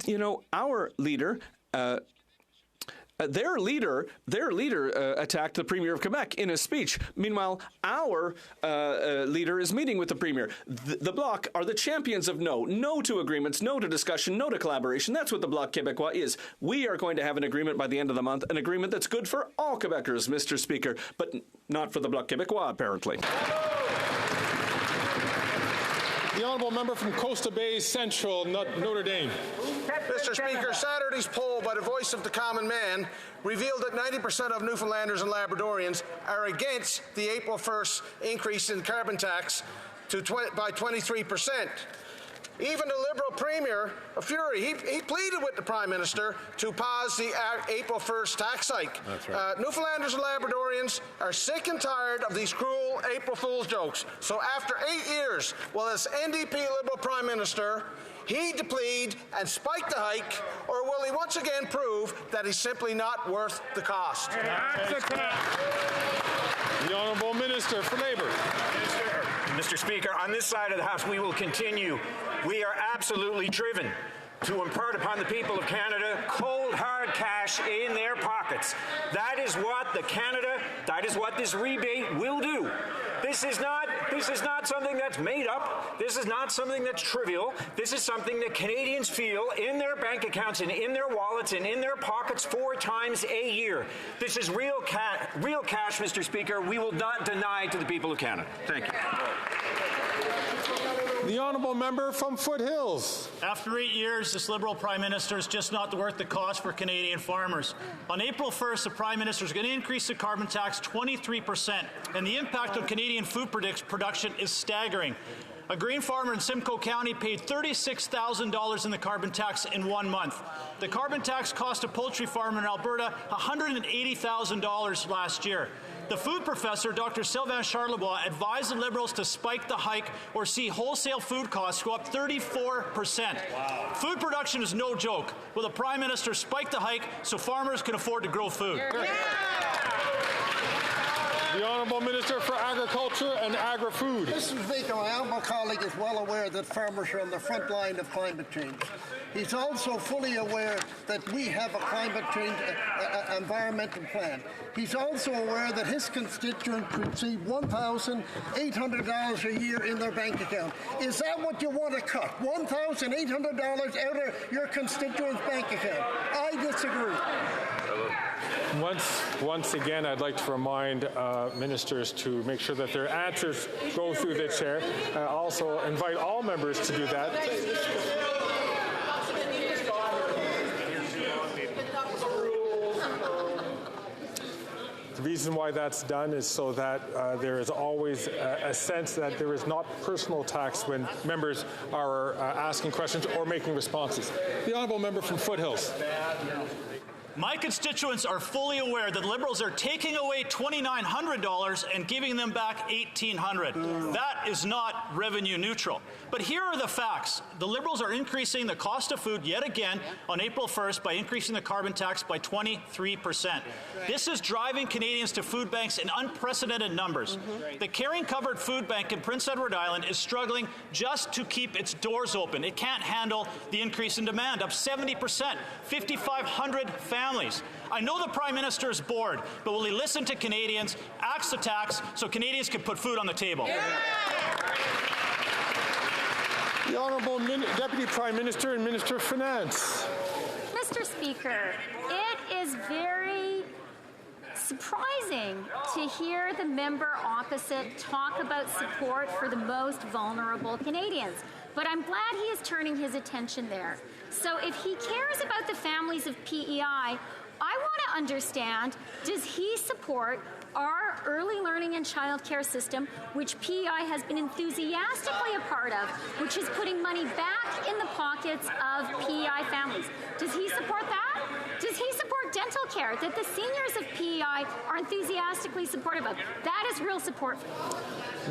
you know, our leader... Their leader attacked the Premier of Quebec in a speech. Meanwhile, our leader is meeting with the Premier. The Bloc are the champions of no. No to agreements, no to discussion, no to collaboration. That's what the Bloc Québécois is. We are going to have an agreement by the end of the month, an agreement that's good for all Quebecers, Mr. Speaker, but not for the Bloc Québécois, apparently. The Honourable Member from Coastal Bay Central, Notre Dame. Mr. Speaker, Saturday's poll by the Voice of the Common Man revealed that 90% of Newfoundlanders and Labradorians are against the April 1st increase in carbon tax by 23%. Even the Liberal Premier, a fury, he pleaded with the Prime Minister to pause the April 1st tax hike. That's right. Newfoundlanders and Labradorians are sick and tired of these cruel April Fool's jokes. So after 8 years, will this NDP Liberal Prime Minister heed the plead and spike the hike, or will he once again prove that he's simply not worth the cost? The Honourable Minister for Labour. Mr. Speaker, on this side of the House, we will continue. We are absolutely driven to impart upon the people of Canada cold, hard cash in their pockets. That is what that is what this rebate will do. This is not something that's made up. This is not something that's trivial. This is something that Canadians feel in their bank accounts and in their wallets and in their pockets 4 times a year. This is real cash, Mr. Speaker. We will not deny to the people of Canada. Thank you. The honourable member from Foothills. After 8 years, this Liberal Prime Minister is just not worth the cost for Canadian farmers. On April 1st, the Prime Minister is going to increase the carbon tax 23%, and the impact on Canadian food production is staggering. A grain farmer in Simcoe County paid $36,000 in the carbon tax in 1 month. The carbon tax cost a poultry farmer in Alberta $180,000 last year. The food professor, Dr. Sylvain Charlebois, advised the Liberals to spike the hike or see wholesale food costs go up 34%. Wow. Food production is no joke. Will the Prime Minister spike the hike so farmers can afford to grow food? The Honourable Minister for Agriculture and Agri-Food. Mr. Speaker, my honourable colleague is well aware that farmers are on the front line of climate change. He's also fully aware that we have a climate change environmental plan. He's also aware that his constituents receive $1,800 a year in their bank account. Is that what you want to cut? $1,800 out of your constituents' bank account? I disagree. Once again, I'd like to remind ministers to make sure that their answers go through the chair. I also invite all members to do that. The reason why that's done is so that there is always a sense that there is not personal attacks when members are asking questions or making responses. The honourable member from Foothills. My constituents are fully aware that Liberals are taking away $2,900 and giving them back $1,800. That is not revenue neutral. But here are the facts. The Liberals are increasing the cost of food yet again on April 1st by increasing the carbon tax by 23%. This is driving Canadians to food banks in unprecedented numbers. The Caring Covered Food Bank in Prince Edward Island is struggling just to keep its doors open. It can't handle the increase in demand, up 70%, 5,500 families. I know the Prime Minister is bored, but will he listen to Canadians, axe the tax, so Canadians can put food on the table? The Honourable Deputy Prime Minister and Minister of Finance. Mr. Speaker, it is very surprising to hear the member opposite talk about support for the most vulnerable Canadians. But I'm glad he is turning his attention there. So if he cares about the families of PEI, I want to understand, does he support our early learning and child care system, which PEI has been enthusiastically a part of, which is putting money back in the pockets of PEI families? Does he support that? Does he support dental care that the seniors of PEI are enthusiastically supportive of? That is real support.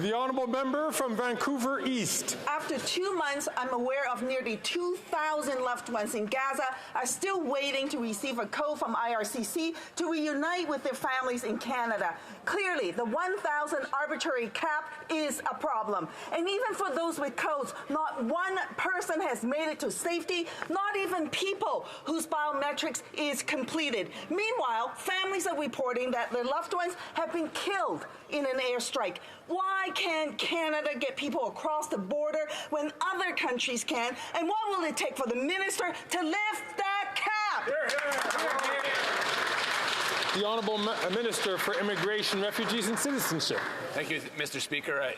The honourable member from Vancouver East. After 2 months, I'm aware of nearly 2,000 loved ones in Gaza are still waiting to receive a code from IRCC to reunite with their families in Canada. Clearly, the 1,000 arbitrary cap is a problem. And even for those with codes, not one person has made it to safety, not even people whose biometrics is completed. Meanwhile, families are reporting that their loved ones have been killed in an airstrike. Why can't Canada get people across the border when other countries can? And what will it take for the minister to lift that cap? The Honourable Minister for Immigration, Refugees and Citizenship. Thank you, Mr. Speaker.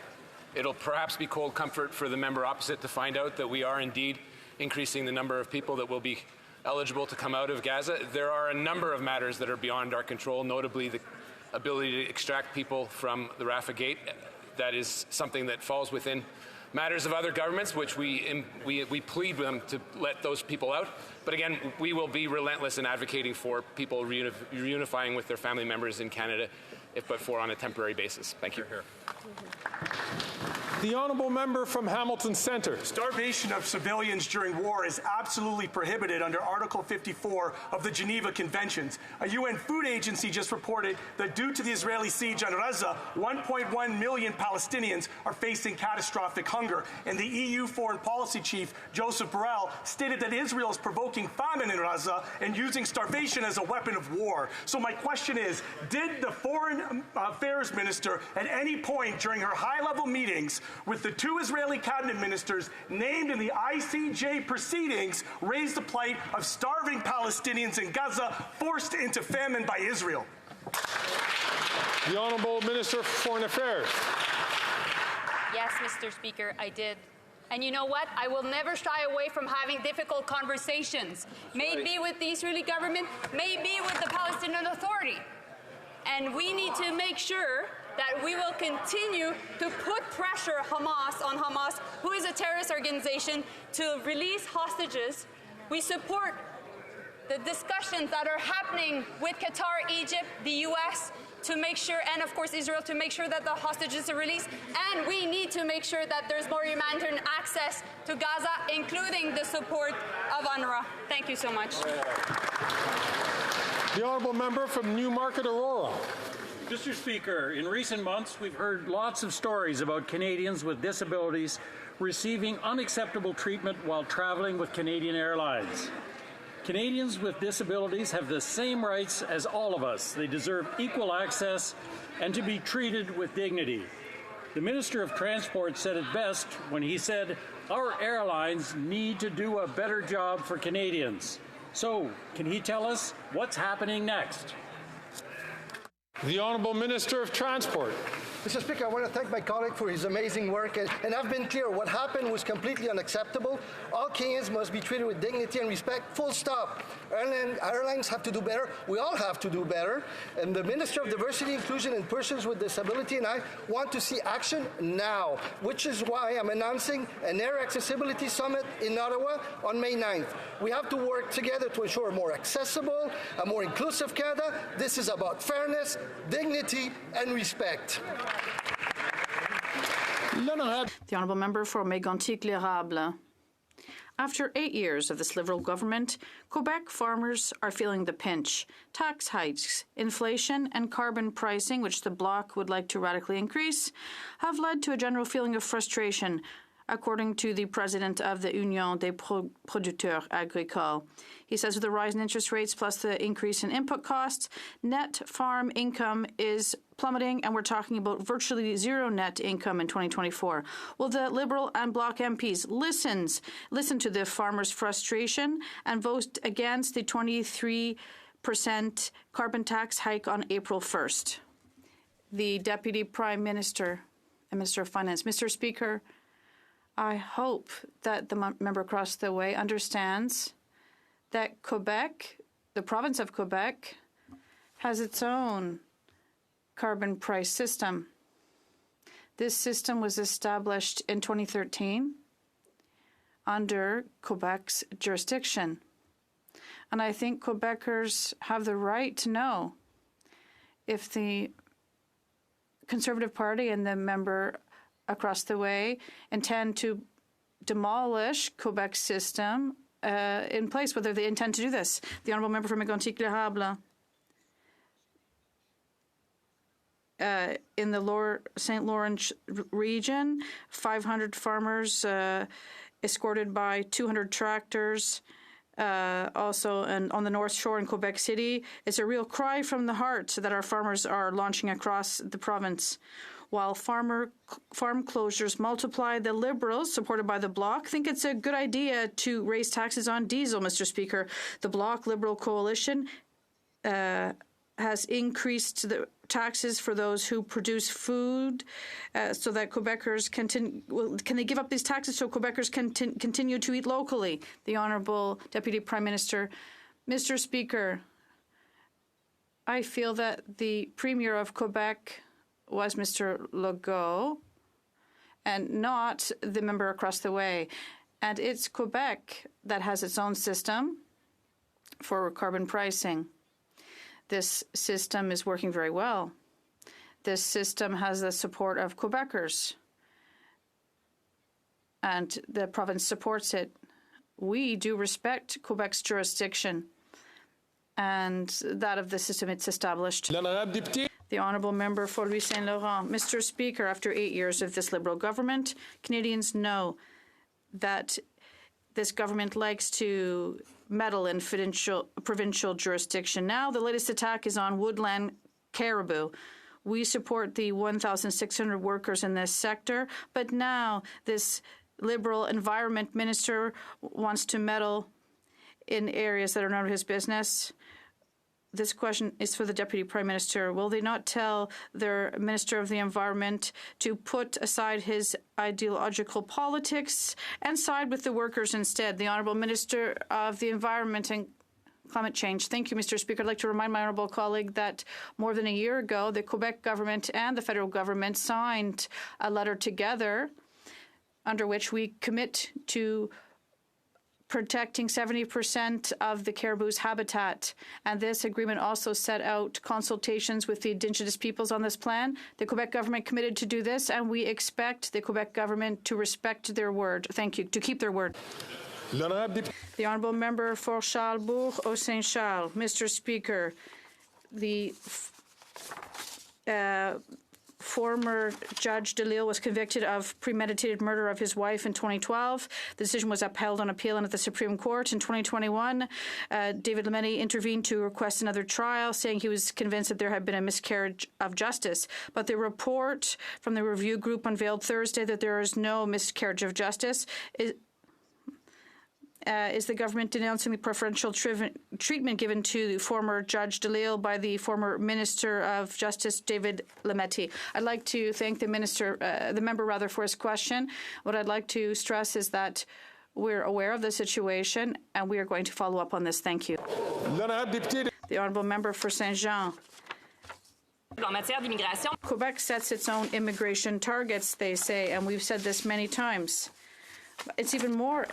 It'll perhaps be cold comfort for the member opposite to find out that we are indeed increasing the number of people that will be eligible to come out of Gaza. There are a number of matters that are beyond our control, notably the ability to extract people from the Rafah Gate. That is something that falls within matters of other governments, which we plead with them to let those people out. But again, we will be relentless in advocating for people reunifying with their family members in Canada, if but for on a temporary basis. Thank you. The honourable member from Hamilton Centre. Starvation of civilians during war is absolutely prohibited under Article 54 of the Geneva Conventions. A UN food agency just reported that due to the Israeli siege on Gaza, 1.1 million Palestinians are facing catastrophic hunger. And the EU foreign policy chief, Joseph Borrell, stated that Israel is provoking famine in Gaza and using starvation as a weapon of war. So my question is, did the foreign affairs minister at any point during her high-level meetings with the 2 Israeli cabinet ministers named in the ICJ proceedings raise the plight of starving Palestinians in Gaza forced into famine by Israel? The Honourable Minister for Foreign Affairs. Yes, Mr. Speaker, I did. And you know what? I will never shy away from having difficult conversations. Maybe with the Israeli government, maybe with the Palestinian Authority. And we need to make sure that we will continue to put pressure on Hamas, who is a terrorist organization, to release hostages. We support the discussions that are happening with Qatar, Egypt, the U.S., to make sure, and of course Israel, to make sure that the hostages are released. And we need to make sure that there's more humanitarian access to Gaza, including the support of UNRWA. Thank you so much. The honourable member from Newmarket, Aurora. Mr. Speaker, in recent months, we've heard lots of stories about Canadians with disabilities receiving unacceptable treatment while traveling with Canadian Airlines. Canadians with disabilities have the same rights as all of us. They deserve equal access and to be treated with dignity. The Minister of Transport said it best when he said, "Our airlines need to do a better job for Canadians." So, can he tell us what's happening next? The Honourable Minister of Transport. Mr. Speaker, I want to thank my colleague for his amazing work, and I've been clear. What happened was completely unacceptable. All Kenyans must be treated with dignity and respect, full stop. Airlines have to do better. We all have to do better. And the Minister of Diversity, Inclusion, and Persons with Disability and I want to see action now, which is why I'm announcing an Air Accessibility Summit in Ottawa on May 9th. We have to work together to ensure a more accessible, a more inclusive Canada. This is about fairness, dignity, and respect. The honourable member for Mégantic-L'Érable. After 8 years of this Liberal government, Quebec farmers are feeling the pinch. Tax hikes, inflation, and carbon pricing, which the Bloc would like to radically increase, have led to a general feeling of frustration, according to the president of the Union des Producteurs Agricoles. He says with the rise in interest rates plus the increase in input costs, net farm income is plummeting, and we're talking about virtually zero net income in 2024. Will the Liberal and Bloc MPs listen to the farmers' frustration and vote against the 23% carbon tax hike on April 1st? The Deputy Prime Minister and Minister of Finance. Mr. Speaker, I hope that the member across the way understands that Quebec, the province of Quebec, has its own carbon price system. This system was established in 2013 under Quebec's jurisdiction. And I think Quebecers have the right to know if the Conservative Party and the member across the way intend to demolish Quebec's system in place, whether they intend to do this. The honourable member from Mégantic-L'Érable. In the St. Lawrence region, 500 farmers escorted by 200 tractors. Also, and on the North Shore in Quebec City, it's a real cry from the heart that our farmers are launching across the province. While farm closures multiply, the Liberals, supported by the Bloc, think it's a good idea to raise taxes on diesel, Mr. Speaker. The Bloc Liberal coalition has increased the taxes for those who produce food so that Quebecers can they give up these taxes so Quebecers can continue to eat locally? The Honourable Deputy Prime Minister. Mr. Speaker, I feel that the Premier of Quebec was Mr. Legault and not the member across the way. And it's Quebec that has its own system for carbon pricing. This system is working very well. This system has the support of Quebecers, and the province supports it. We do respect Quebec's jurisdiction and that of the system it's established. The honourable member for Louis Saint Laurent. Mr. Speaker, after 8 years of this Liberal government, Canadians know that this government likes to meddle in provincial jurisdiction. Now, the latest attack is on woodland caribou. We support the 1,600 workers in this sector, but now this Liberal environment minister wants to meddle in areas that are none of his business. this question is for the Deputy Prime Minister. Will they not tell their Minister of the Environment to put aside his ideological politics and side with the workers instead? The Honourable Minister of the Environment and Climate Change. Thank you, Mr. Speaker. I'd like to remind my honourable colleague that more than a year ago, the Quebec government and the federal government signed a letter together under which we commit to protecting 70% of the caribou's habitat. And this agreement also set out consultations with the Indigenous peoples on this plan. The Quebec government committed to do this, and we expect the Quebec government to respect their word. Thank you. To keep their word. The Honourable Member for Charlesbourg au Saint-Charles. Mr. Speaker, the former Judge DeLille was convicted of premeditated murder of his wife in 2012. The decision was upheld on appeal and at the Supreme Court. In 2021, David Lametti intervened to request another trial, saying he was convinced that there had been a miscarriage of justice. But the report from the review group unveiled Thursday that there is no miscarriage of justice. Is the government denouncing the preferential treatment given to the former Judge DeLille by the former Minister of Justice, David Lametti? I'd like to thank the member for his question. What I'd like to stress is that we're aware of the situation and we are going to follow up on this. Thank you. The Honourable Member for Saint-Jean. Quebec sets its own immigration targets, they say, and we've said this many times. It's even more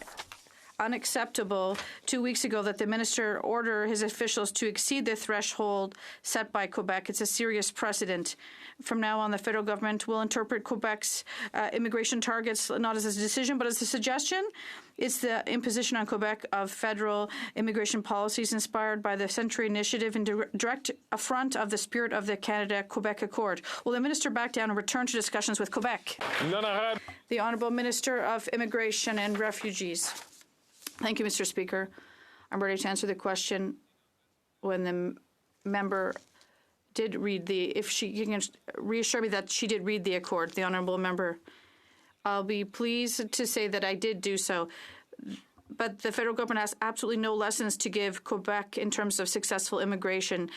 unacceptable 2 weeks ago that the minister ordered his officials to exceed the threshold set by Quebec. It's a serious precedent. From now on, the federal government will interpret Quebec's immigration targets not as a decision, but as a suggestion. It's the imposition on Quebec of federal immigration policies inspired by the Century Initiative in direct affront of the spirit of the Canada-Quebec Accord. Will the minister back down and return to discussions with Quebec? The Honourable Minister of Immigration and Refugees. Thank you, Mr. Speaker. I'm ready to answer the question when the member did read if you can reassure me that she did read the accord, the honourable member. I'll be pleased to say that I did do so. But the federal government has absolutely no lessons to give Quebec in terms of successful immigration.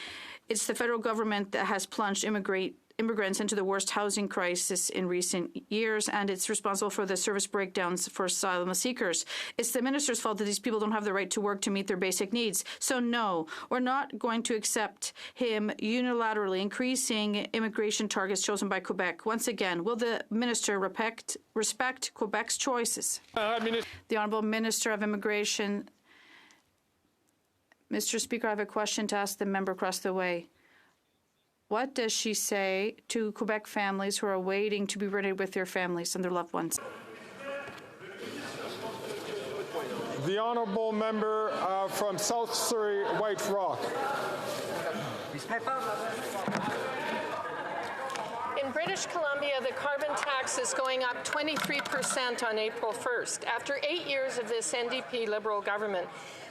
It's the federal government that has plunged immigrants into the worst housing crisis in recent years, and it's responsible for the service breakdowns for asylum seekers. It's the minister's fault that these people don't have the right to work to meet their basic needs. So no, we're not going to accept him unilaterally increasing immigration targets chosen by Quebec. Once again, will the minister respect Quebec's choices? The Honourable Minister of Immigration. Mr. Speaker, I have a question to ask the member across the way. What does she say to Quebec families who are waiting to be reunited with their families and their loved ones? The Honourable Member from South Surrey, White Rock. In British Columbia, the carbon tax is going up 23% on April 1st. After 8 years of this NDP Liberal government,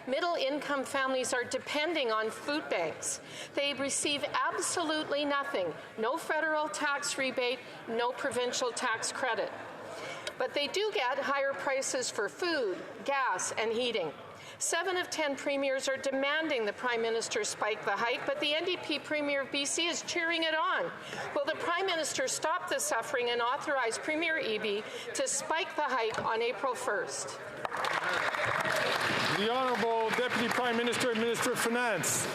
middle-income families are depending on food banks. They receive absolutely nothing. No federal tax rebate, no provincial tax credit. But they do get higher prices for food, gas, and heating. 7 of 10 premiers are demanding the Prime Minister spike the hike, but the NDP Premier of BC is cheering it on. Will the Prime Minister stop the suffering and authorize Premier Eby to spike the hike on April 1st? The Honourable Deputy Prime Minister and Minister of Finance.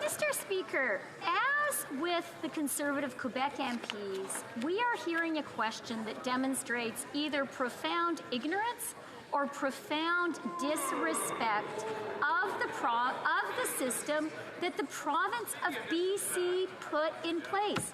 Mr. Speaker, as with the Conservative Quebec MPs, we are hearing a question that demonstrates either profound ignorance or profound disrespect of the system that the province of BC put in place.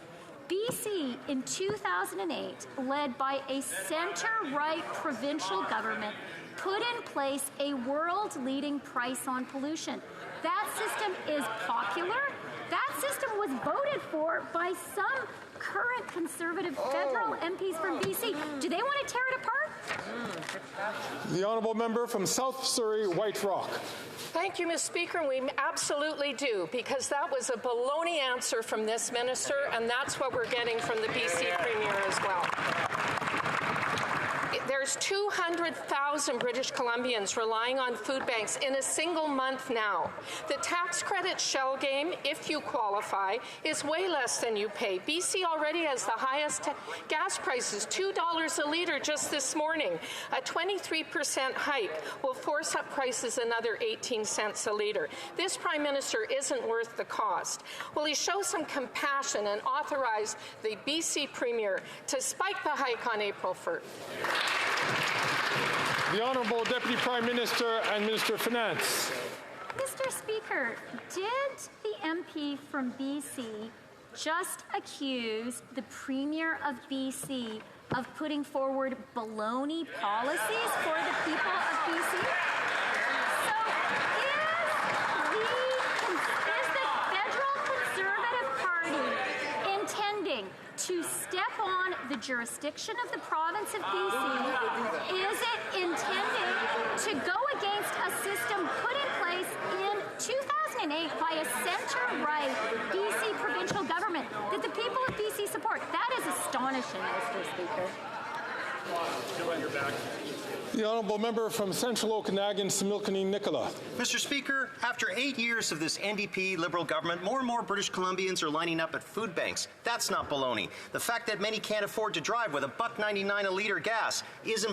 BC in 2008, led by a center-right provincial government, put in place a world-leading price on pollution. That system is popular. That system was voted for by some current Conservative federal MPs from BC. Do they want to tear it apart? The Honourable Member from South Surrey, White Rock. Thank you, Mr. Speaker, and we absolutely do, because that was a baloney answer from this minister, and that's what we're getting from the BC Premier as well. There's 200,000 British Columbians relying on food banks in a single month now. The tax credit shell game, if you qualify, is way less than you pay. BC already has the highest gas prices, $2 a litre just this morning. A 23% hike will force up prices another 18 cents a litre. This Prime Minister isn't worth the cost. Will he show some compassion and authorize the BC Premier to spike the hike on April 1st? The Honourable Deputy Prime Minister and Minister of Finance. Mr. Speaker, did the MP from BC just accuse the Premier of BC of putting forward baloney policies for the people of BC? So is the Federal Conservative Party intending to step on the jurisdiction of the province of BC? Is it intending to go against a system put in place in 2008 by a centre-right BC provincial government that the people of BC support? That is astonishing, Mr. Speaker. The Honourable Member from Central Okanagan, Similkameen Nicola. Mr. Speaker, after 8 years of this NDP Liberal government, more and more British Columbians are lining up at food banks. That's not baloney. The fact that many can't afford to drive with $1.99 a litre gas isn't